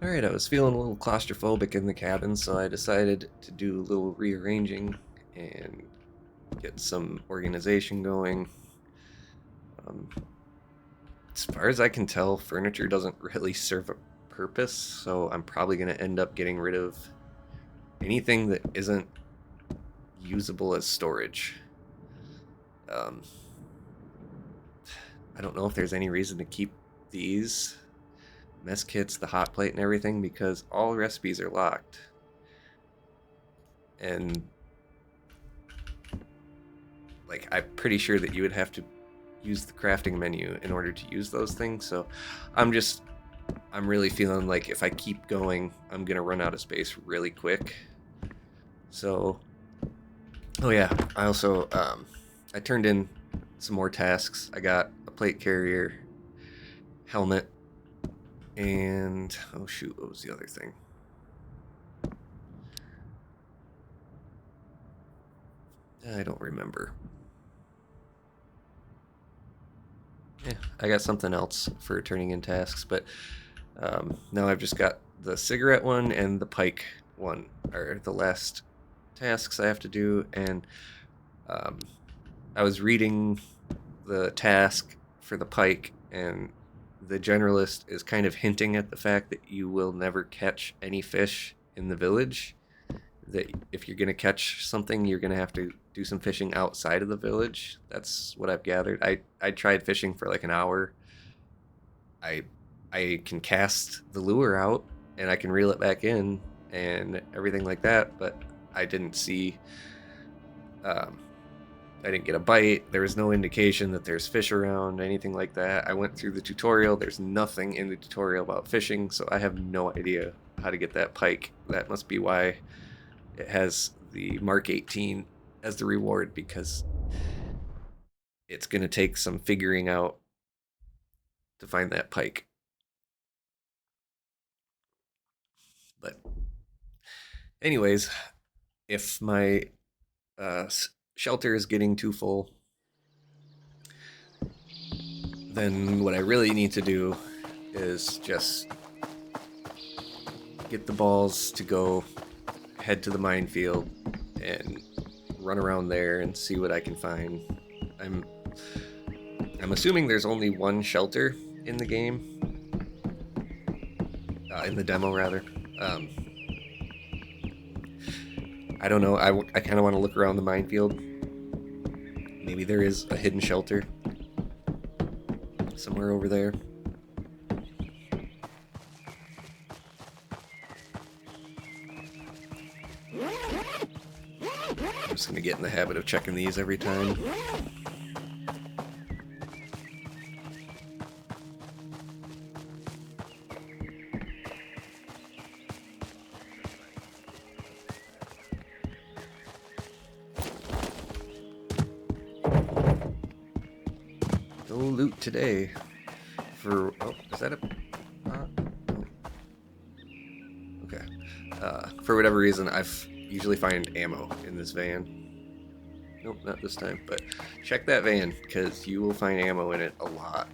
Alright, I was feeling a little claustrophobic in the cabin, so I decided to do a little rearranging and get some organization going. Um, as far as I can tell, furniture doesn't really serve a purpose, so I'm probably going to end up getting rid of anything that isn't usable as storage. Um, I don't know if there's any reason to keep these mess kits, the hot plate, and everything because all recipes are locked. And like I'm pretty sure that you would have to use the crafting menu in order to use those things. So I'm really feeling like if I keep going, I'm gonna run out of space really quick. So oh yeah, I also I turned in some more tasks. I got a plate carrier, helmet, and oh shoot, what was the other thing? I don't remember. Yeah, I got something else for turning in tasks, but now I've just got the cigarette one and the pike one are the last tasks I have to do. And um, I was reading the task for the pike, and the generalist is kind of hinting at the fact that you will never catch any fish in the village. That if you're going to catch something, you're going to have to do some fishing outside of the village. That's what I've gathered. I tried fishing for like an hour. I I can cast the lure out and I can reel it back in and everything like that, but I didn't see um, I didn't get a bite. There was no indication that there's fish around, anything like that. I went through the tutorial. There's nothing in the tutorial about fishing, so I have no idea how to get that pike. That must be why it has the Mark 18 as the reward because it's going to take some figuring out to find that pike. But anyways, if my uh, shelter is getting too full, then what I really need to do is just get the balls to go head to the minefield and run around there and see what I can find. I'm I'm assuming there's only one shelter in the game, in the demo rather. Um, I don't know. I kind of want to look around the minefield. Maybe there is a hidden shelter somewhere over there. I'm just gonna get in the habit of checking these every time. No loot today. For oh, is that a? Oh, okay. For whatever reason, I've usually find ammo in this van. Nope, not this time. But check that van because you will find ammo in it a lot.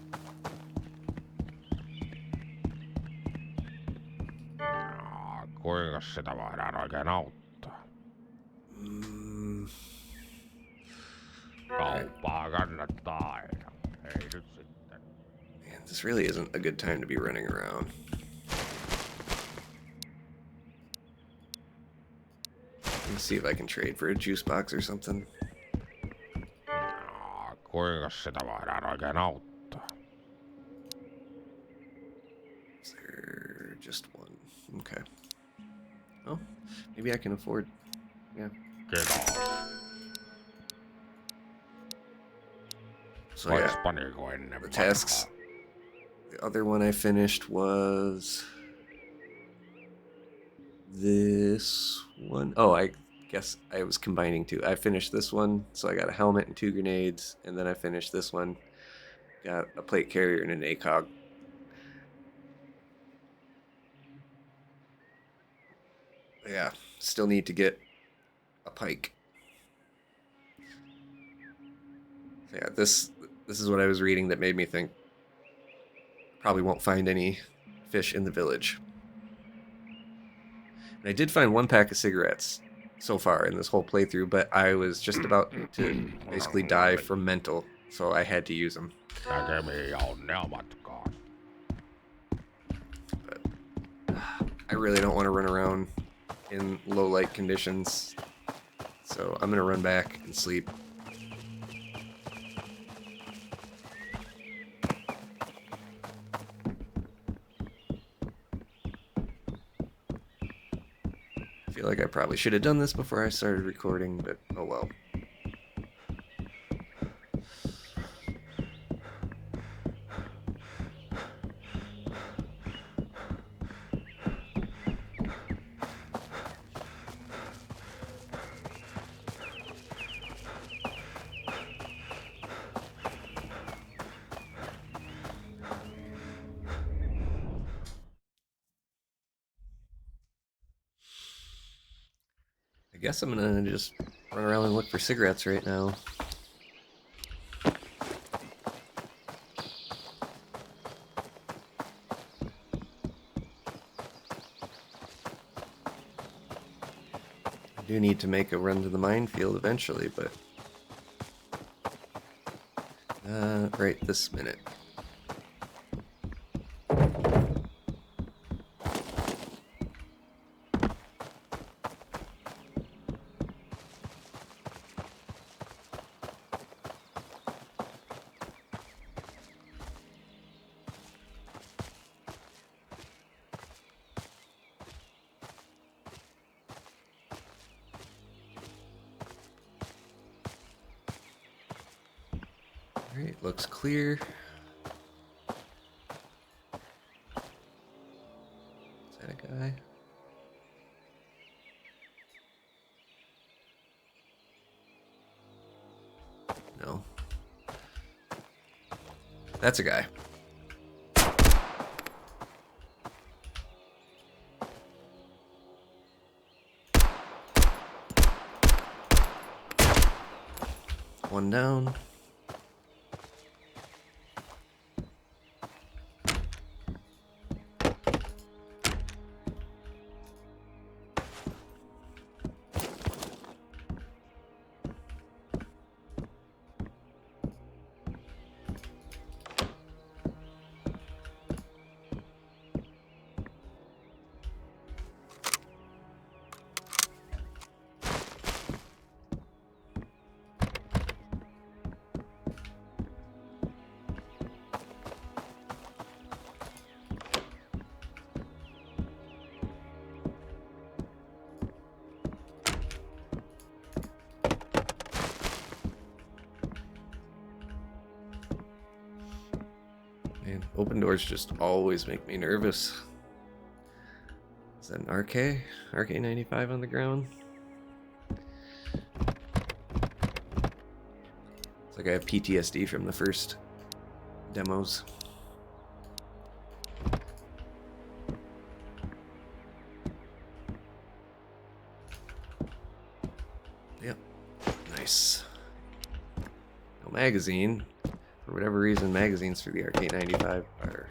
Kuinka sitä voidaan oikein auttaa? Mm, all right. Kauppaa kannattaa aina. Ei nyt sitten. Man, this really isn't a good time to be running around. Let me see if I can trade for a juice box or something. Kuinka sitä voidaan oikein auttaa? Is there just one? Okay. Oh, maybe I can afford. Yeah. Kiitos. So yeah, the tasks. The other one I finished was this one. Oh, I guess I was combining two. I finished this one, so I got a helmet and two grenades, and then I finished this one. Got a plate carrier and an ACOG. Yeah, still need to get a pike. So yeah, this is what I was reading that made me think probably won't find any fish in the village. I did find 1 pack of cigarettes so far in this whole playthrough, but I was just about to basically die from mental, so I had to use them. Näkemiin onnea matkaan. I really don't want to run around in low light conditions, so I'm gonna run back and sleep. I feel like I probably should have done this before I started recording, but oh well. I guess I'm gonna just run around and look for cigarettes right now. I do need to make a run to the minefield eventually, but right this minute. Alright, looks clear. Is that a guy? No. That's a guy. One down. Man, open doors just always make me nervous. Is that an RK? RK95 on the ground? It's like I have PTSD from the first demos. Yep. Nice. No magazine. For whatever reason, magazines for the RK95 are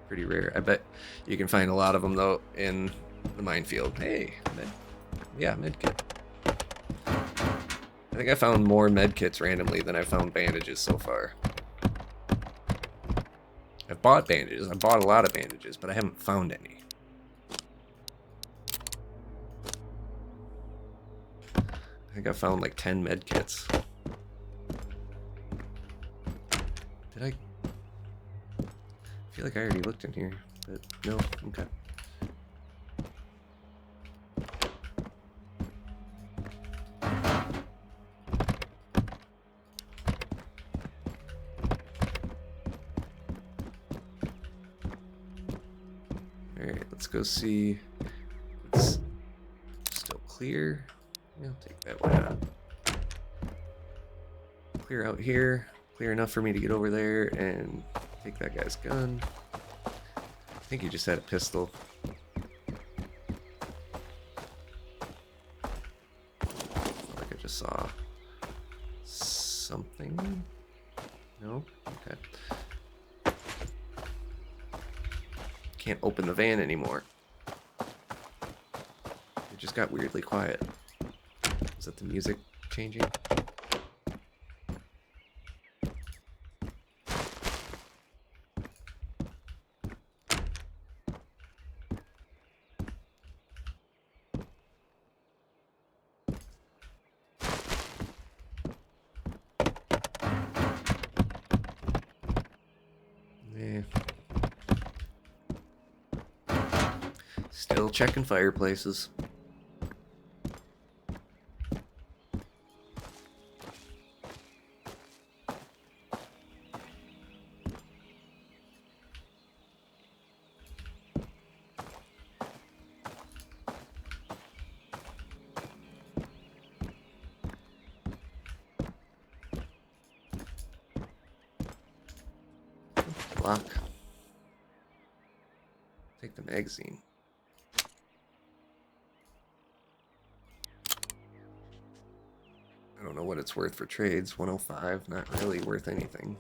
pretty rare. I bet you can find a lot of them, though, in the minefield. Hey, medkit. I think I found more medkits randomly than I found bandages so far. I've bought bandages. I bought a lot of bandages, but I haven't found any. I think I found like 10 medkits. Did I feel like I already looked in here, but no, okay. Alright, let's go see. It's still clear. Yeah, I'll take that one out. Clear out here. Clear enough for me to get over there and take that guy's gun. I think he just had a pistol. Felt like I just saw something. No? Okay. Can't open the van anymore. just got weirdly quiet. Is that the music changing? Yeah. Still checking fireplaces. Block. Take the magazine. I don't know what it's worth for trades. 105, not really worth anything.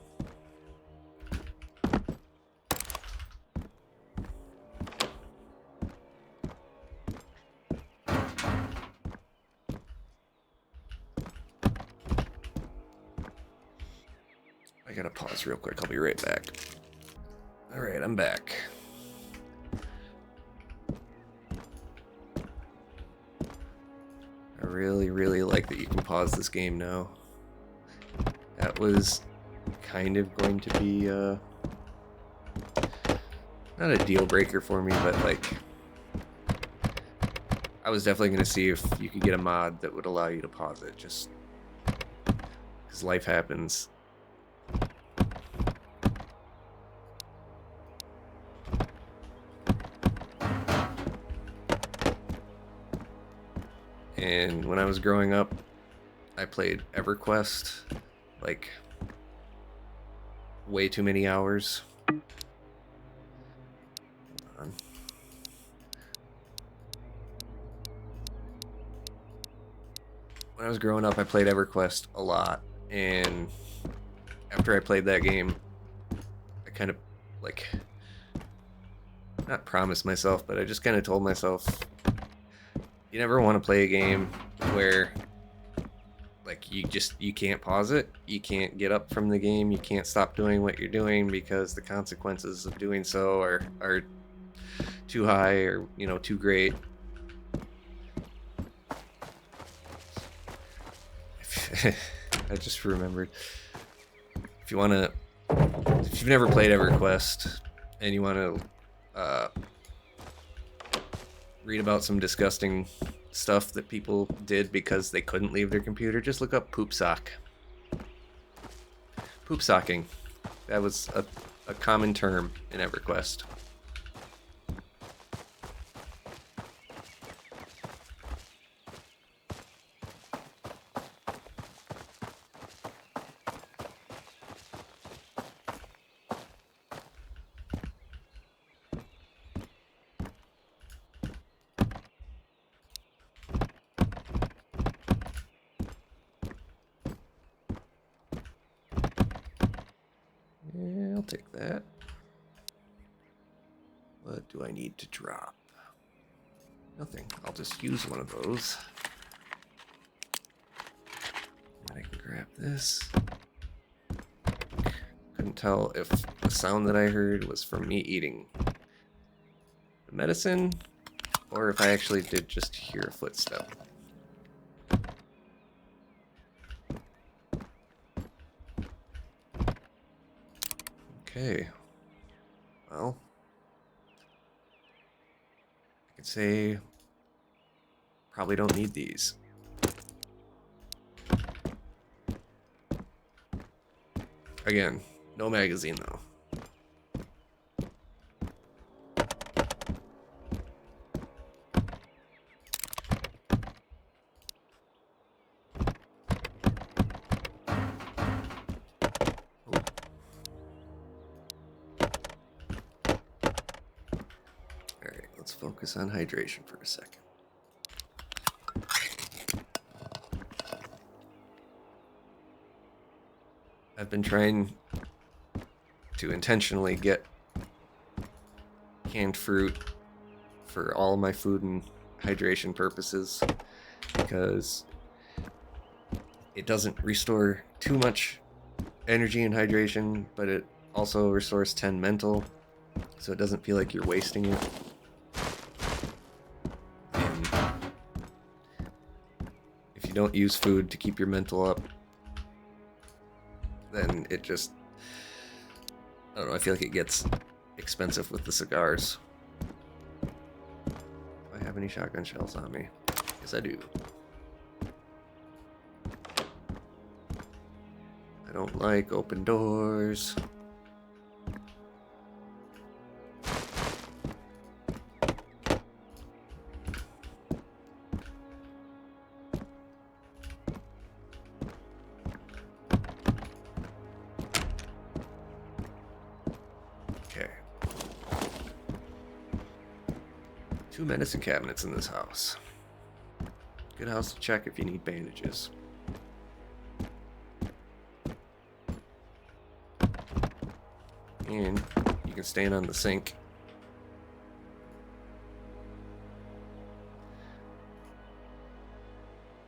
I gotta pause real quick. I'll be right back. Alright, I'm back. I really like that you can pause this game now. That was kind of going to be not a deal breaker for me, but like I was definitely going to see if you could get a mod that would allow you to pause it, just because life happens. And when I was growing up, I played EverQuest like way too many hours. When I was growing up, I played EverQuest a lot, and after I played that game, I kind of like not promised myself, but I just kind of told myself, you never want to play a game where like you can't pause it, you can't get up from the game, you can't stop doing what you're doing because the consequences of doing so are too high or, you know, too great. I just remembered, if you've never played EverQuest and you want to read about some disgusting stuff that people did because they couldn't leave their computer, just look up poop sock. Poop socking. That was a common term in EverQuest. Yeah, I'll take that. What do I need to drop? Nothing. I'll just use one of those. And I can grab this. Couldn't tell if the sound that I heard was from me eating the medicine or if I actually did just hear a footstep. Okay. Well, I could say probably don't need these. Again, no magazine though. Alright, let's focus on hydration for a second. I've been trying to intentionally get canned fruit for all my food and hydration purposes, because it doesn't restore too much energy and hydration, but it also restores 10 mental, so it doesn't feel like you're wasting it. And if you don't use food to keep your mental up, then it just, I don't know, I feel like it gets expensive with the cigars. Do I have any shotgun shells on me? Yes, I do. I don't like open doors. Okay. 2 medicine cabinets in this house. Good house to check if you need bandages. And you can stand on the sink.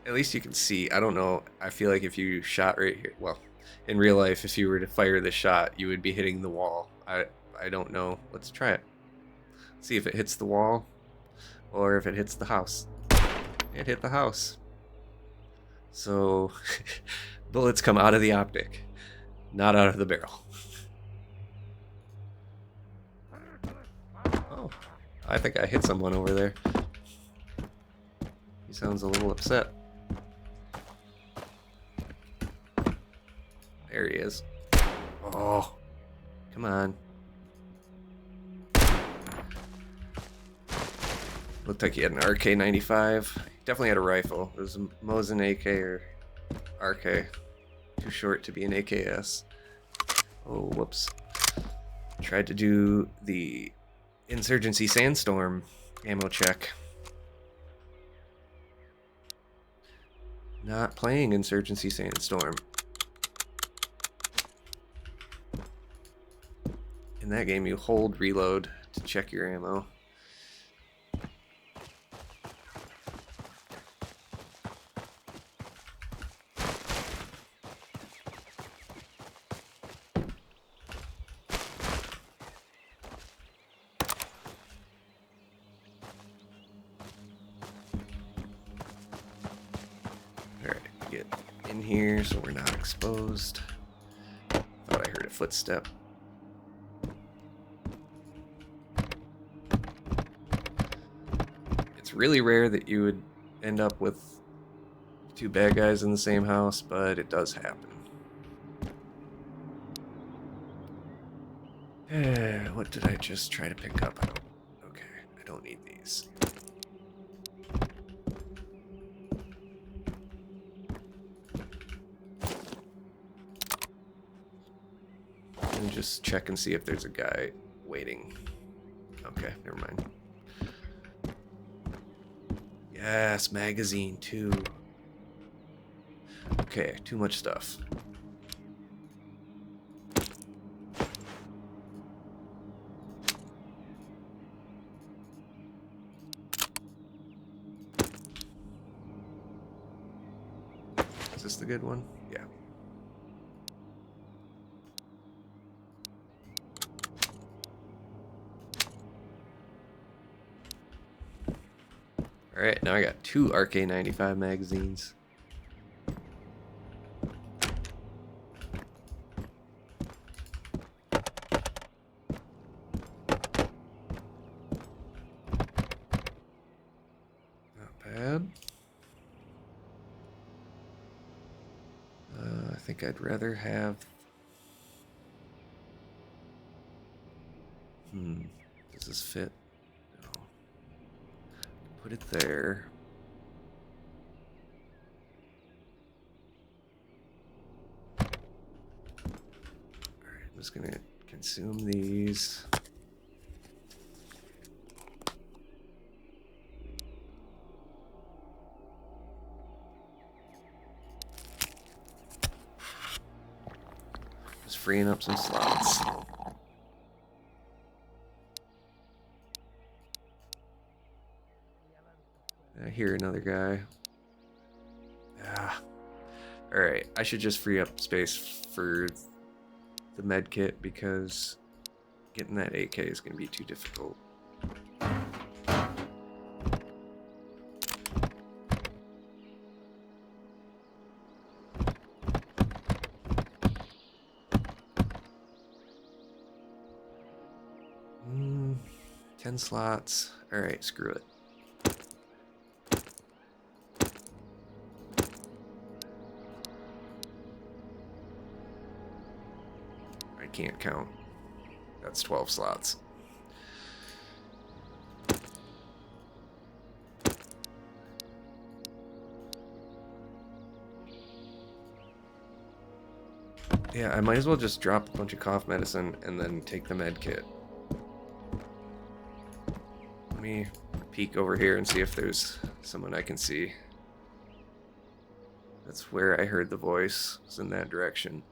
At least you can see. I don't know. I feel like if you shot right here, well, in real life, if you were to fire the shot, you would be hitting the wall. I don't know. Let's try it. See if it hits the wall or if it hits the house. It hit the house. So bullets come out of the optic, not out of the barrel. Oh, I think I hit someone over there. He sounds a little upset. There he is. Oh, come on. Looked like he had an RK-95. Definitely had a rifle. It was a Mosin AK or RK. Too short to be an AKS. Oh, whoops. Tried to do the Insurgency Sandstorm ammo check. Not playing Insurgency Sandstorm. In that game, you hold reload to check your ammo. Alright, get in here so we're not exposed. Thought I heard a footstep. It's really rare that you would end up with 2 bad guys in the same house, but it does happen. What did I just try to pick up? Okay, I don't need these. And just check and see if there's a guy waiting. Okay, never mind. Yes, magazine too. Okay, too much stuff. Is this the good one? Yeah. Alright, now I got 2 RK-95 magazines. Not bad. I think I'd rather have... Does this fit? No. Put it there. Alright, I'm just gonna consume these. Just freeing up some slots. I hear another guy. Ah. Alright, I should just free up space for the med kit because getting that AK is going to be too difficult. Mm, 10 slots. Alright, screw it. I can't count. That's 12 slots. Yeah, I might as well just drop a bunch of cough medicine and then take the med kit. Let me peek over here and see if there's someone I can see. That's where I heard the voice. It's in that direction.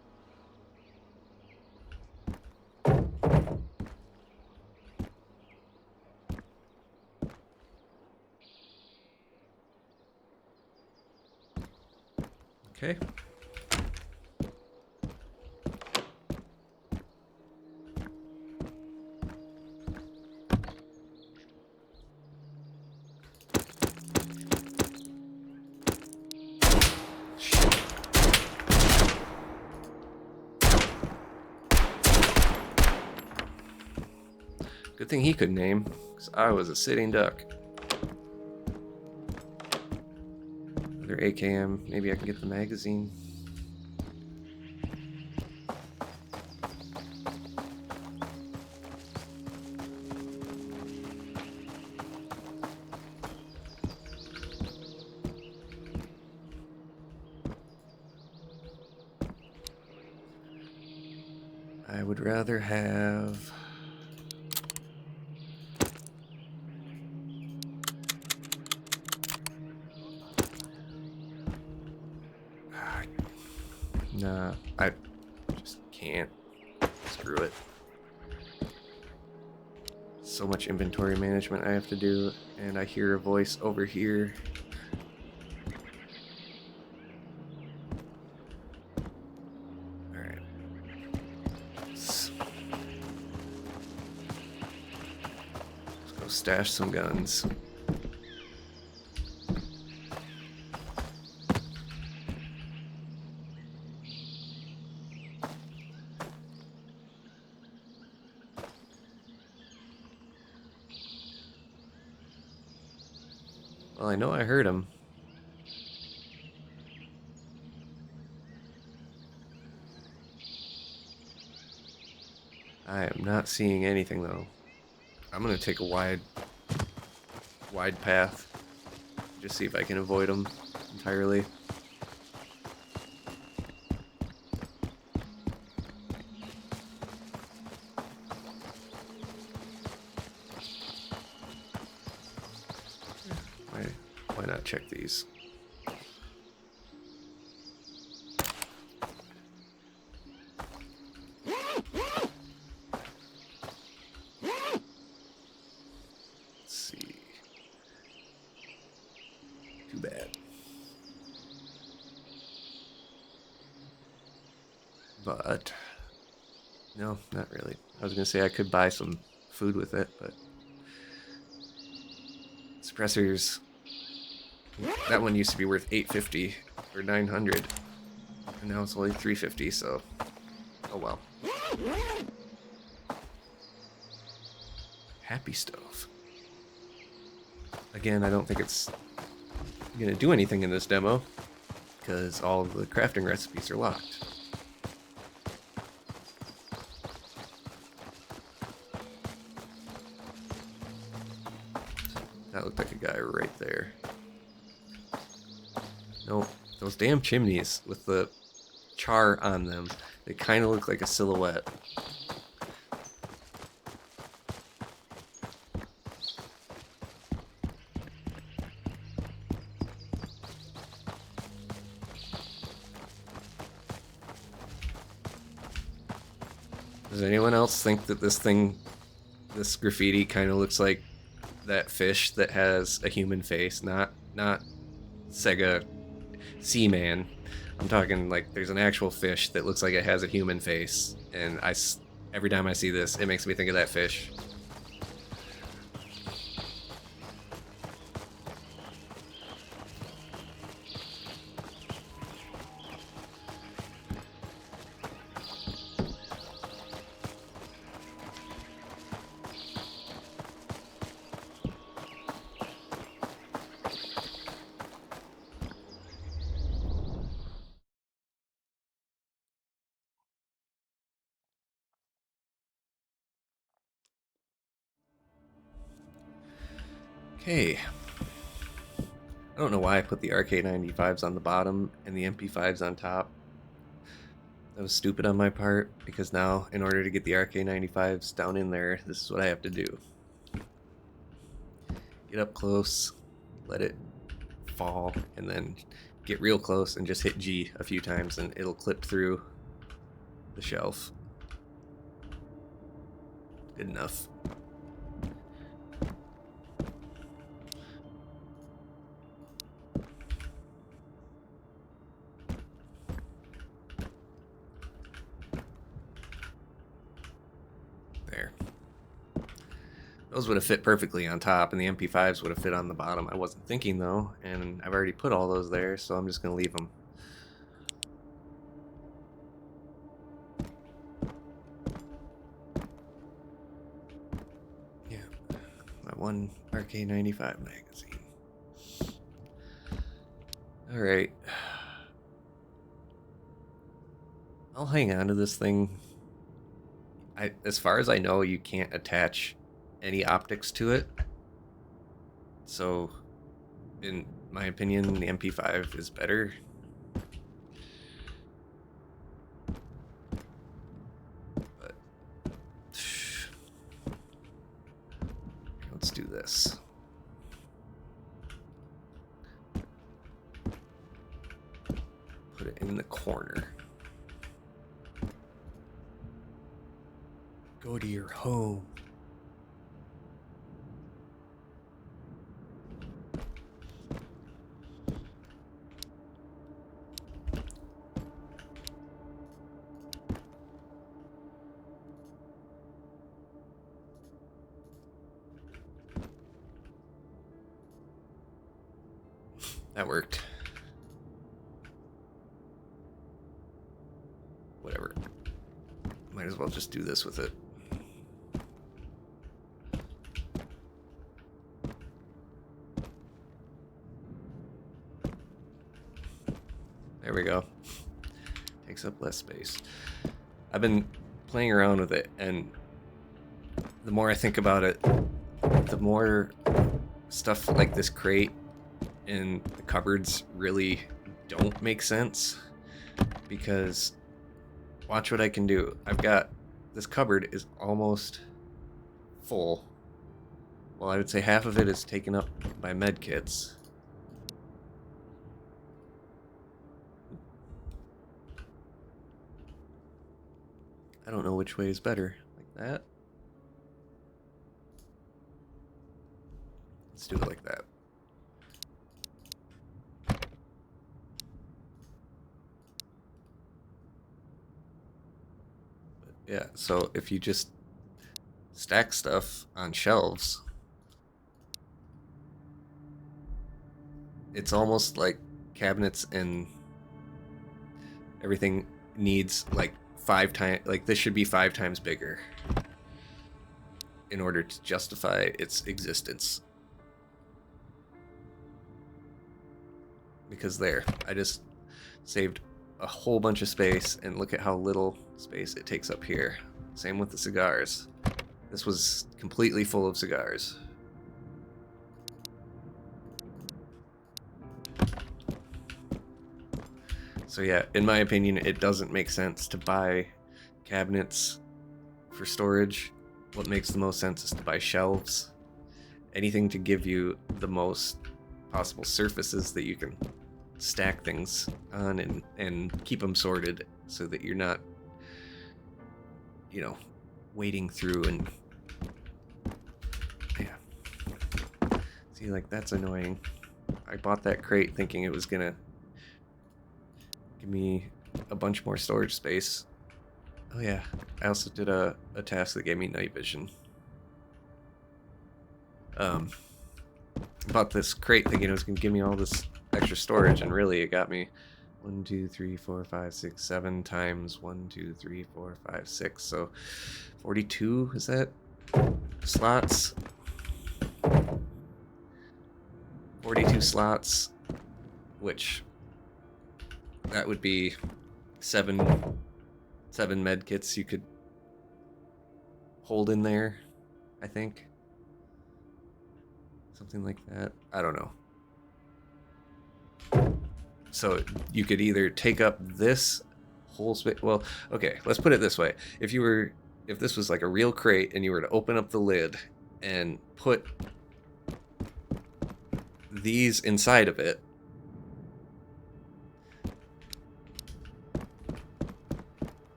Okay. Good thing he couldn't aim, because I was a sitting duck. Another AKM. Maybe I can get the magazine. I would rather have... Nah, I just can't. Screw it. So much inventory management I have to do, and I hear a voice over here. Alright. Let's go stash some guns. Well, I know I heard him. I am not seeing anything though. I'm gonna take a wide path. Just see if I can avoid him entirely. Why not check these? Let's see. Too bad. But no, not really. I was gonna say I could buy some food with it, but suppressors. That one used to be worth $850 or $900, and now it's only $350. So, oh well. Happy stove. Again, I don't think it's gonna do anything in this demo because all of the crafting recipes are locked. That looked like a guy right there. Nope, those damn chimneys with the char on them, they kind of look like a silhouette. Does anyone else think that this graffiti kind of looks like that fish that has a human face, not Sega Seaman. I'm talking like there's an actual fish that looks like it has a human face, and every time I see this, it makes me think of that fish. Okay. I don't know why I put the RK95s on the bottom and the MP5s on top. That was stupid on my part, because now, in order to get the RK95s down in there, this is what I have to do. Get up close, let it fall, and then get real close and just hit G a few times, and it'll clip through the shelf. Good enough. There. Those would have fit perfectly on top, and the MP5s would have fit on the bottom. I wasn't thinking, though, and I've already put all those there, so I'm just going to leave them. Yeah, my one RK95 magazine. Alright. I'll hang on to this thing. As far as I know, you can't attach any optics to it. So, in my opinion, the MP5 is better. But let's do this. Put it in the corner. Go to your home. That worked. Whatever. Might as well just do this with it. There we go. Takes up less space. I've been playing around with it, and the more I think about it, the more stuff like this crate and the cupboards really don't make sense, because watch what I can do. I've got this cupboard is almost full. Well, I would say half of it is taken up by med kits. I don't know which way is better. Like that? Let's do it like that. But yeah, so if you just stack stuff on shelves, it's almost like cabinets and everything needs like 5 times, like this should be 5 times bigger in order to justify its existence. Because there, I just saved a whole bunch of space, and look at how little space it takes up here. Same with the cigars. This was completely full of cigars. So yeah, in my opinion, it doesn't make sense to buy cabinets for storage. What makes the most sense is to buy shelves. Anything to give you the most possible surfaces that you can stack things on and keep them sorted, so that you're not, wading through and yeah. See, like, that's annoying. I bought that crate thinking it was gonna give me a bunch more storage space. Oh yeah, I also did a task that gave me night vision. Bought this crate thinking it was gonna give me all this extra storage, and really it got me 1, 2, 3, 4, 5, 6, 7 times 1, 2, 3, 4, 5, 6. So 42, is that slots? 42 slots, which that would be seven med kits you could hold in there, I think. Something like that. I don't know. So you could either take up this whole space. Well, okay, let's put it this way. If this was like a real crate and you were to open up the lid and put these inside of it,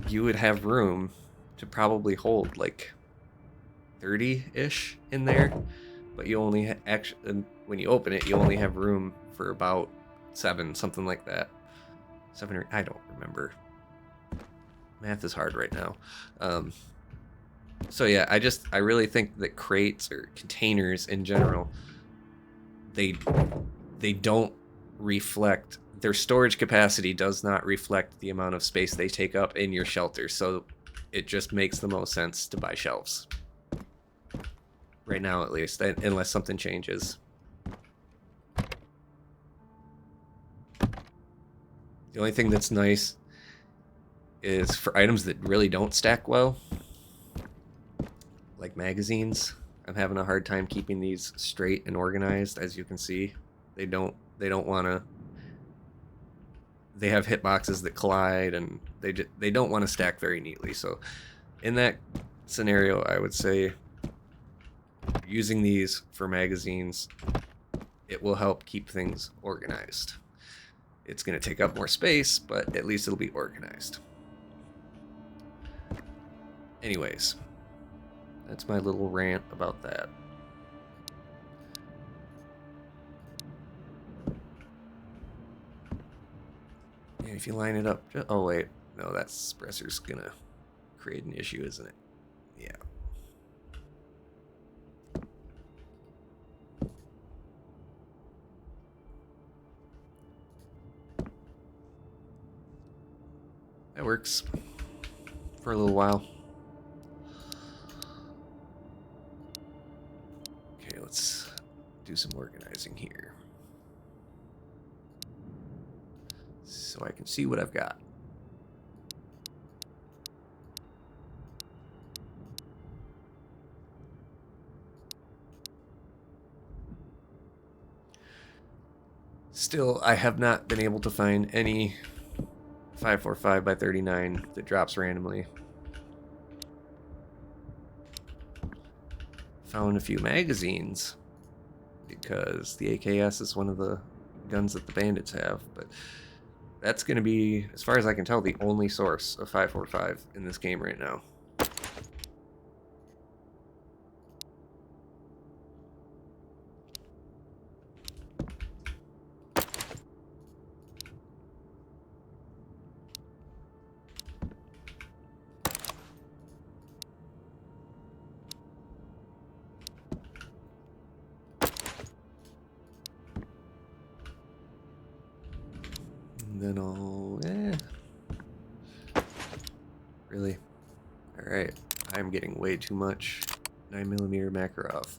you would have room to probably hold like 30-ish in there, but you only actually, when you open it, you only have room for about 7, something like that. 7 or I don't remember. Math is hard right now. So yeah, I really think that crates or containers in general, they don't reflect, their storage capacity does not reflect the amount of space they take up in your shelter. So it just makes the most sense to buy shelves. Right now, at least, unless something changes. The only thing that's nice is for items that really don't stack well, like magazines. I'm having a hard time keeping these straight and organized. As you can see, they don't want to. They have hitboxes that collide, and they don't want to stack very neatly. So, in that scenario, I would say using these for magazines, it will help keep things organized. It's going to take up more space, but at least it'll be organized. Anyways, that's my little rant about that. And if you line it up, oh wait, no, that suppressor's gonna create an issue, isn't it? Yeah. That works for a little while. Okay, let's do some organizing here, so I can see what I've got. Still, I have not been able to find any 545 by 39 that drops randomly. Found a few magazines because the AKS is one of the guns that the bandits have, but that's going to be, as far as I can tell, the only source of 545 in this game right now. And then really? Alright, I'm getting way too much 9mm Makarov.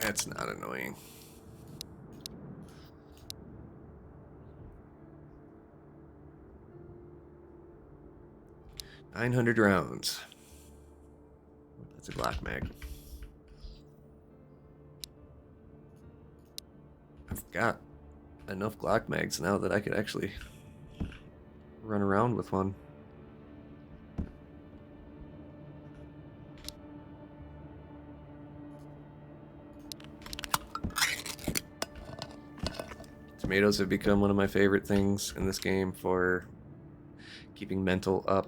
That's not annoying. $900 rounds. That's a Glock mag. I've got enough Glock mags now that I could actually run around with one. Tomatoes have become one of my favorite things in this game for keeping mental up.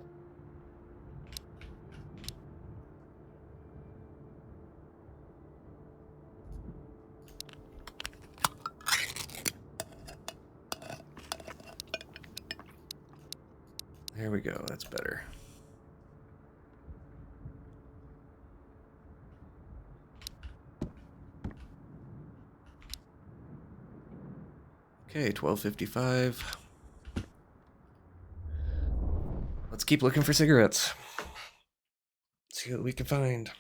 There we go, that's better. Okay, 12:55. Let's keep looking for cigarettes. See what we can find.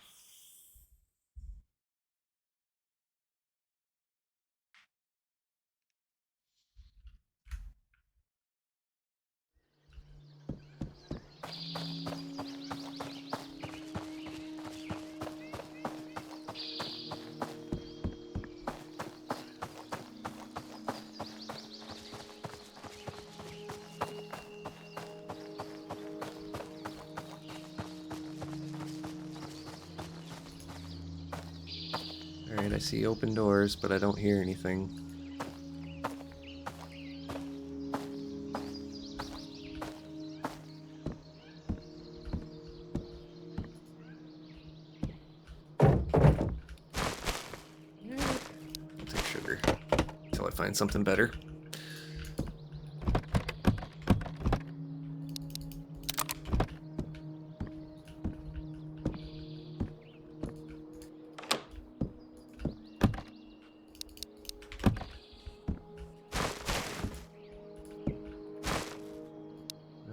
Alright, I see open doors, but I don't hear anything. I'll take sugar until I find something better.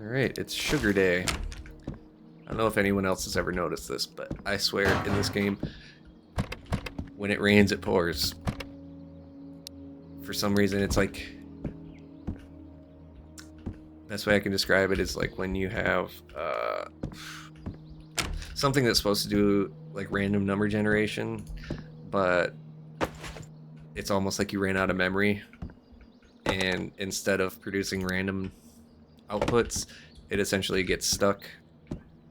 Alright, it's sugar day. I don't know if anyone else has ever noticed this, but I swear in this game, when it rains, it pours. For some reason, it's like... Best way I can describe it is like when you have something that's supposed to do like random number generation, but it's almost like you ran out of memory, and instead of producing random outputs, it essentially gets stuck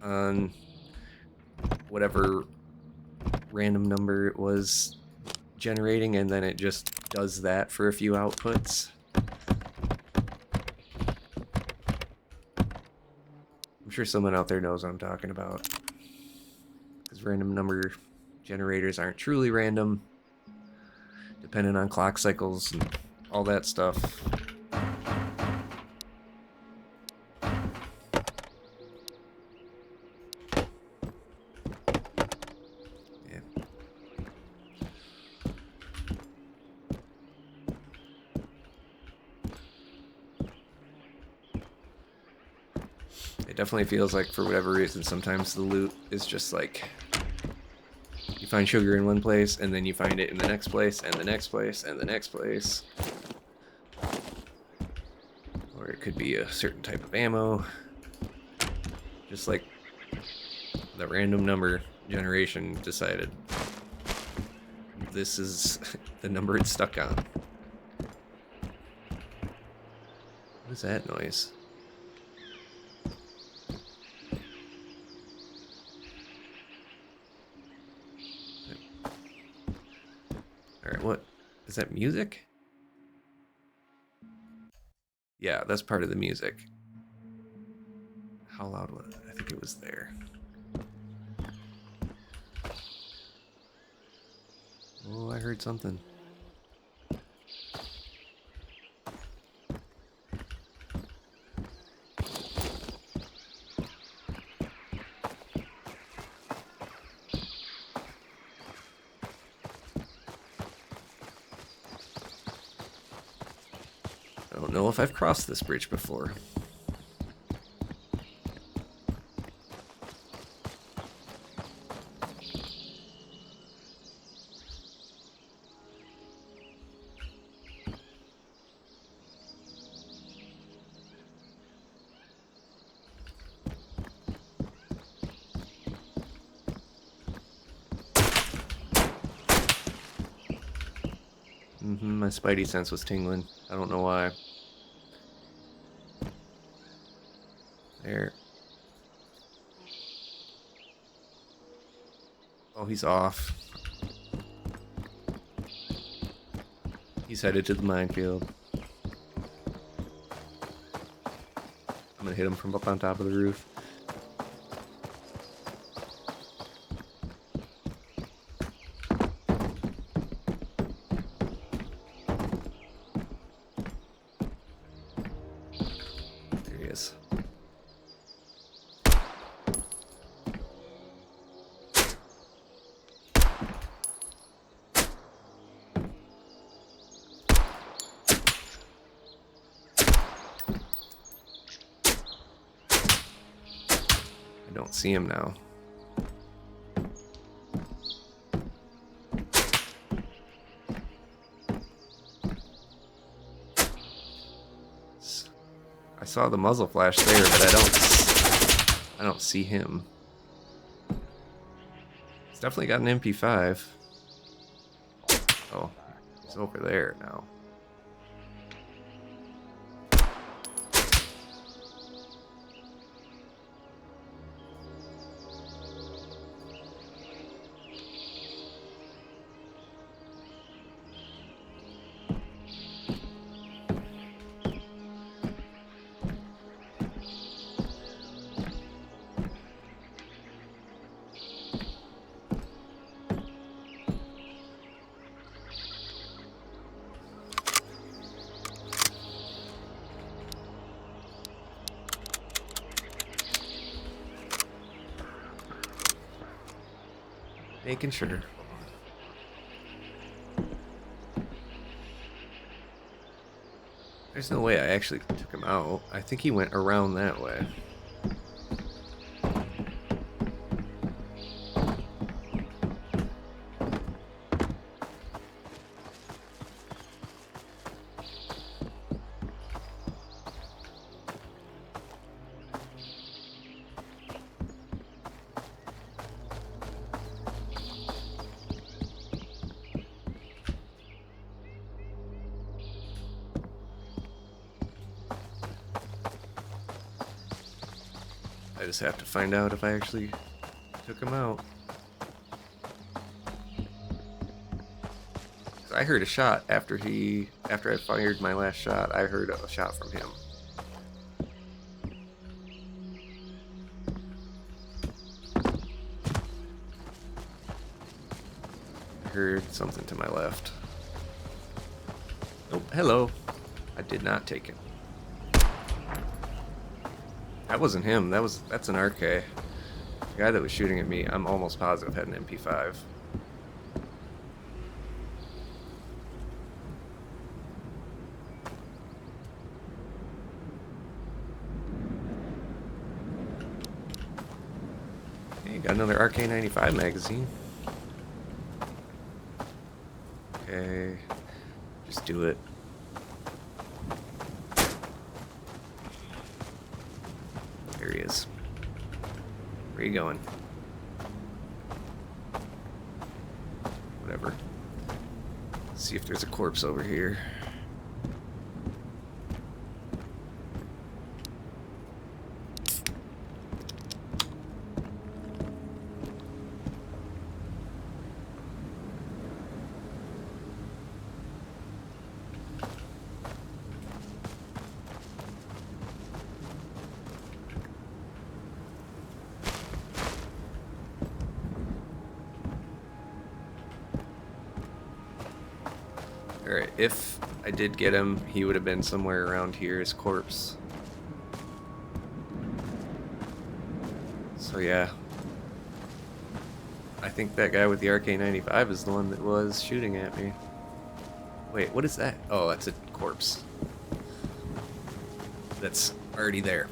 on whatever random number it was generating, and then it just does that for a few outputs. I'm sure someone out there knows what I'm talking about, because random number generators aren't truly random, depending on clock cycles and all that stuff. Yeah. It definitely feels like, for whatever reason, sometimes the loot is just like, you find sugar in one place, and then you find it in the next place, and the next place, and the next place. Or it could be a certain type of ammo. Just like the random number generation decided this is the number it's stuck on. What is that noise? Alright, what? Is that music? Yeah, that's part of the music. How loud was it? I think it was there. Oh, I heard something. I don't know if I've crossed this bridge before. My spidey sense was tingling. I don't know why. There. Oh, he's off. He's headed to the minefield. gonna hit him from up on top of the roof. There he is. I don't see him now. I saw the muzzle flash there, but I don't see him. He's definitely got an MP5. Oh, he's over there now. Making sure. There's no way I actually took him out. I think he went around that way. I just have to find out if I actually took him out. I heard a shot after I fired my last shot. I heard a shot from him. I heard something to my left. Oh, hello. I did not take him. That wasn't him. That's an RK. The guy that was shooting at me, I'm almost positive had an MP5. Okay, got another RK95 magazine. Okay, just do it. There he is. Where are you going? Whatever. Let's see if there's a corpse over here. Alright, if I did get him, he would have been somewhere around here, his corpse. So yeah. I think that guy with the RK95 is the one that was shooting at me. Wait, what is that? Oh, that's a corpse. That's already there.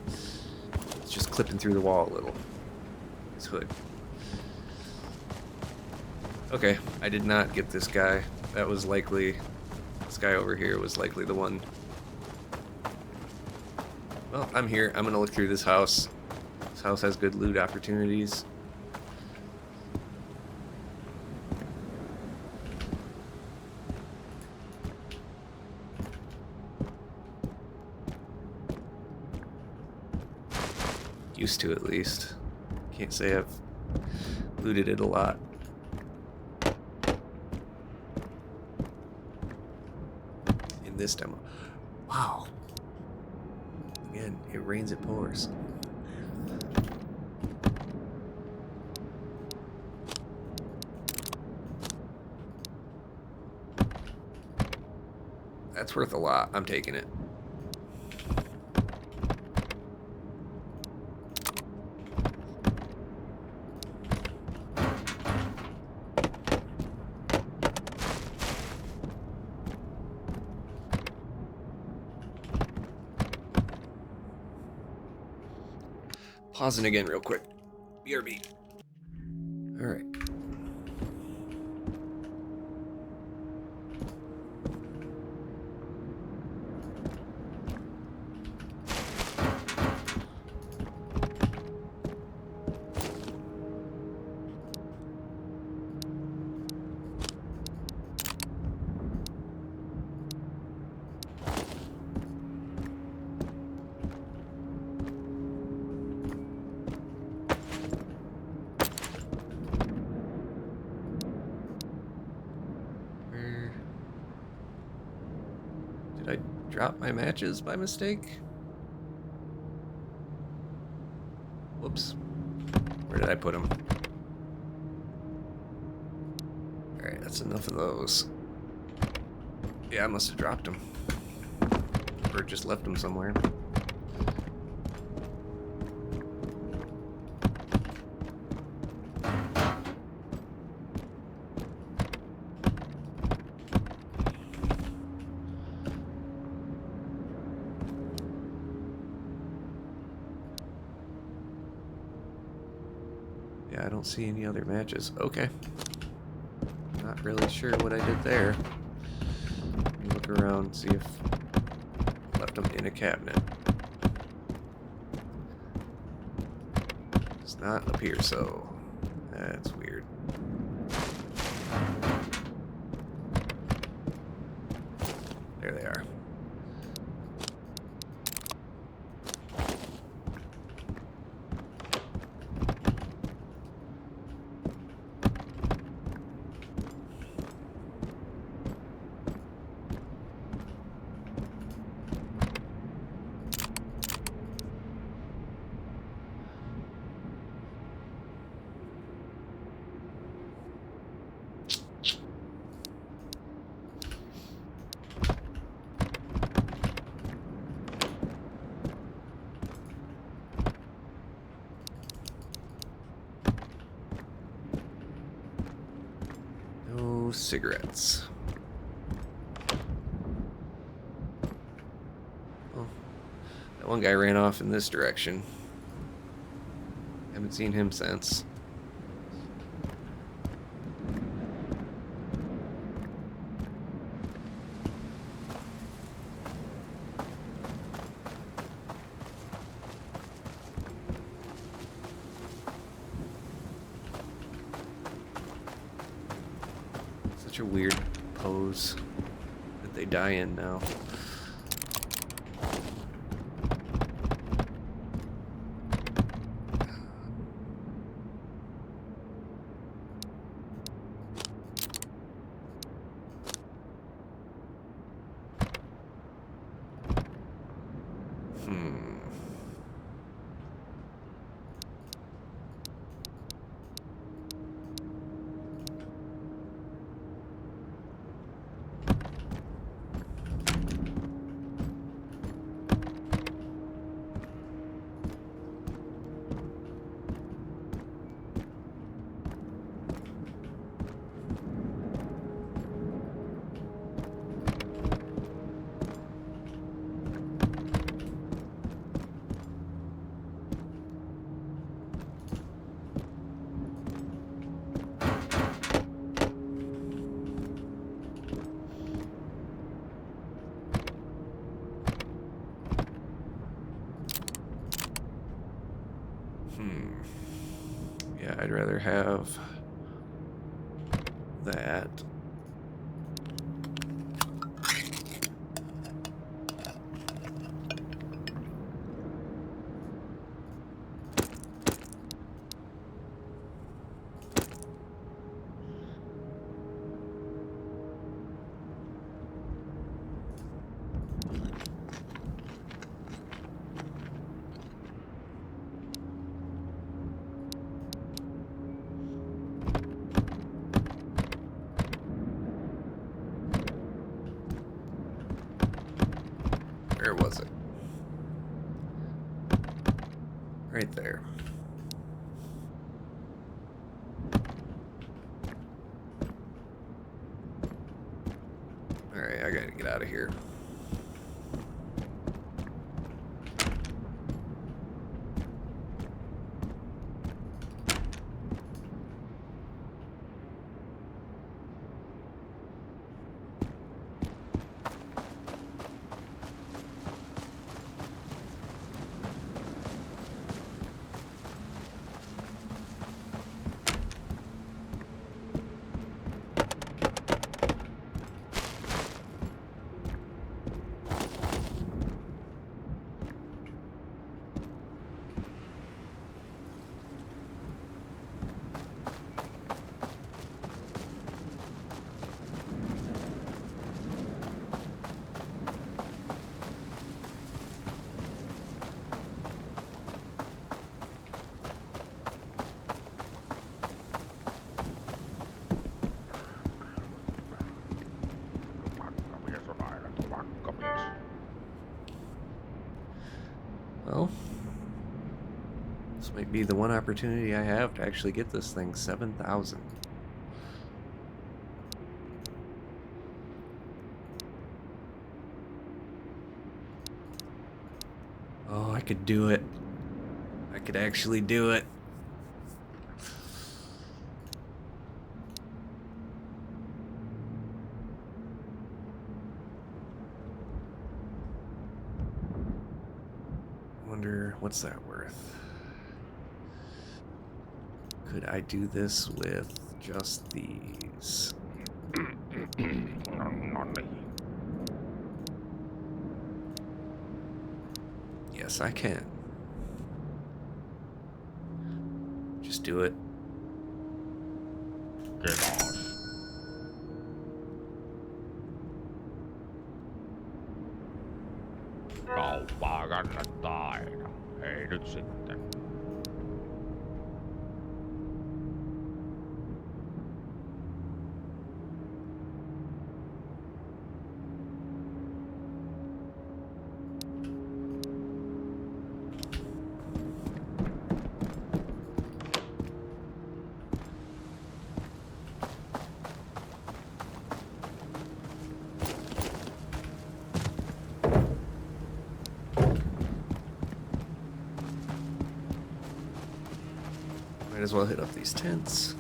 It's just clipping through the wall a little. His hood. Okay, I did not get this guy. That was likely... This guy over here was likely the one. Well, I'm here. I'm gonna look through this house. This house has good loot opportunities. Used to, at least. Can't say I've looted it a lot. In this demo. Wow. Again, it rains, it pours. That's worth a lot. I'm taking it. Pausing again real quick. BRB. All right. Did I drop my matches by mistake? Whoops. Where did I put them? Alright, that's enough of those. Yeah, I must have dropped them. Or just left them somewhere. Yeah, I don't see any other matches. Okay. Not really sure what I did there. Let me look around, see if I left them in a cabinet. Does not appear so. That's weird. There they are. No cigarettes. Oh, that one guy ran off in this direction. Haven't seen him since. Such a weird pose that they die in now. Yeah, I'd rather have that. Where was it? Right there. Alright, I gotta get out of here. Well, this might be the one opportunity I have to actually get this thing. 7,000. Oh, I could do it. I could actually do it. Wonder what's that worth? Could I do this with just these? Yes, I can. Just do it. Kiitos. Kauppaa kannattaa aina. Ei nyt sitten. Might as well hit up these tents.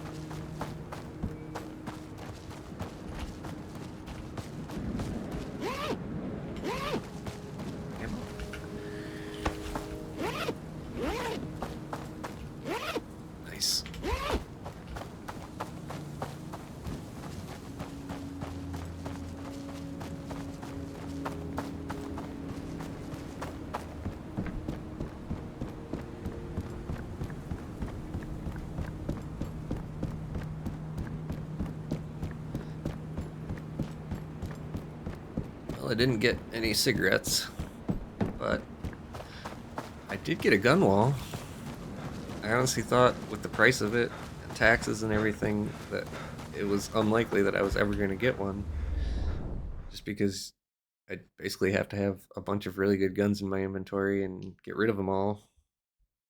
Nice. Well, I didn't get any cigarettes, but I did get a gun wall. I honestly thought with the price of it, and taxes and everything, that it was unlikely that I was ever going to get one. Just because I'd basically have to have a bunch of really good guns in my inventory and get rid of them all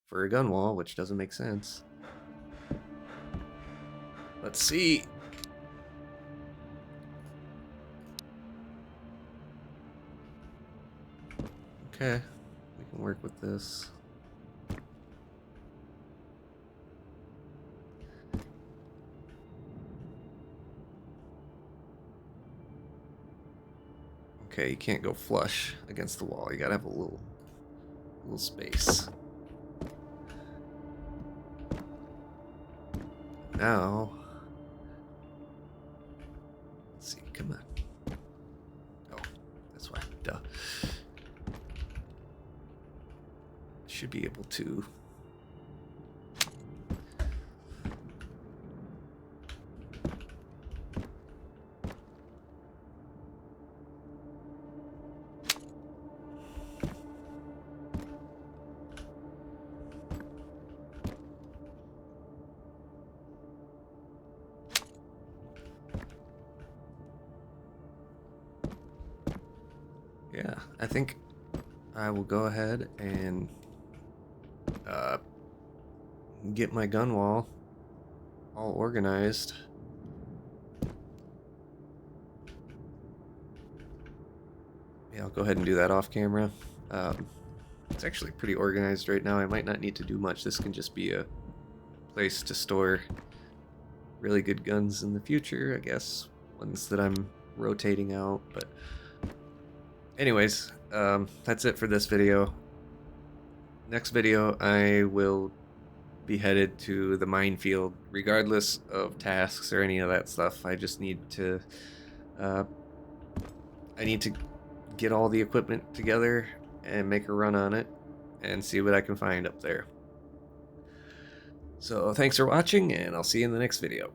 for a gun wall, which doesn't make sense. Let's see. Okay, we can work with this. Okay, you can't go flush against the wall. You gotta have a little space. Now, let's see. Come on. Oh, that's why. Duh. Should be able to. Yeah, I think I will go ahead and get my gun wall all organized. Yeah, I'll go ahead and do that off camera. It's actually pretty organized right now. I might not need to do much. This can just be a place to store really good guns in the future, I guess. Ones that I'm rotating out. But anyways, that's it for this video. Next video, I will be headed to the minefield, regardless of tasks or any of that stuff. I just need to, I need to get all the equipment together and make a run on it and see what I can find up there. So thanks for watching, and I'll see you in the next video.